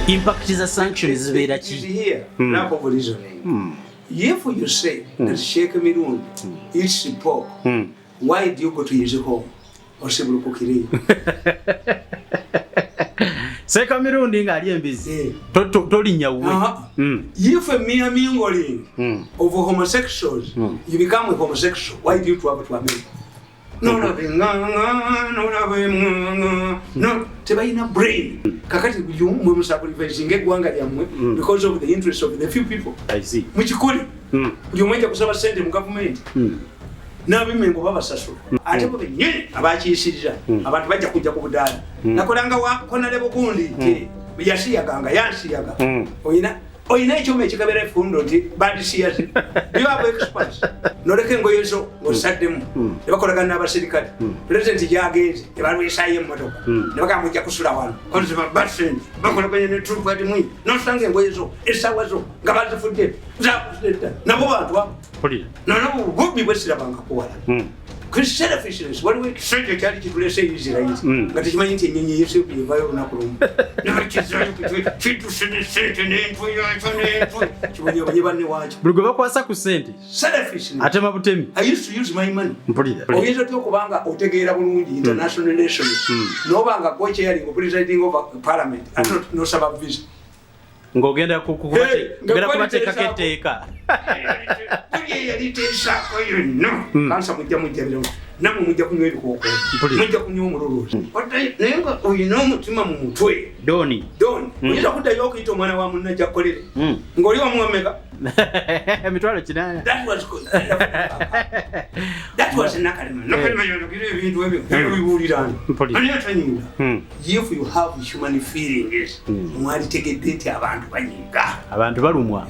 Impact za sanctions zibeera ki? Here, lack of reasoning. If you say that Sheikh Mirundi eats pork, why do you go to his home? Or Sebulukukiri? Sheikh Mirundi ngali embizi. Tolinnya wuwe. If a mere mingling of homosexuals, you become a homosexual, why do you travel to America? No, tebayina brain. Kakati mwe musacrificing eggwanga lyammwe because of the interests of the few people. I see. Muchikuli. Buli omwejja kusaba sente mu government. N'abimengo babasasula. Ate bo bennyini abakiyisiriza. Abantu bajja kujja ku budaala. Nakolanga wakonale bugundi nti yasiyaganga yansiyaga. Oyina ekyuma ekikabera effundo nti bandisiyaze. You have experts. Noleka engoye zo ng'osaddemu. Ne bakolagana n'abasirikale. Pulezidenti gy'agenze ne balwisayo emmotoka. Ne bagamba mujja kusula wano. Konzima basent bakolaganye ne Tukuwadde mwinyi. N'osanga engoye zo essaawa zo nga bazifudde. Nabo bantu abo. Nabo bubbi bwesirabangako wala. Selfishness, waliwo ekisenge kyali kitulese Isirayiri nga tekimanyi nti ennyonyi Yesu yevayo olunaku lumu nebakizayo kituse ne ssente n'entwe yakyo n'entwe kibonyebonye banne waakyo buli gwe bakwasa ku ssente selfishness atema butemi. I used to use my money. Mpulira oyinza otya okubanga otegeera bulungi international relations n'obanga co-chairing presiding over parliament ate n'osaba visa ng'ogenda kubateekako etteeka yaliteesaako yonna kansa mujja biro namwe mujja kunywa ebikooko mujja kunywa omululuuzi naye nga oyina omutima mu mutwe doni oyinza kuddayo okuyita omwana wa munna gyakkolere ng'oli wamuwameka emitwalo 8. That was nakalema yonogira ebintu ebyo ebibuulirana ani atanyinga. If you have human feelings mwalitegedde nti abantu banyiga abantu balumwa.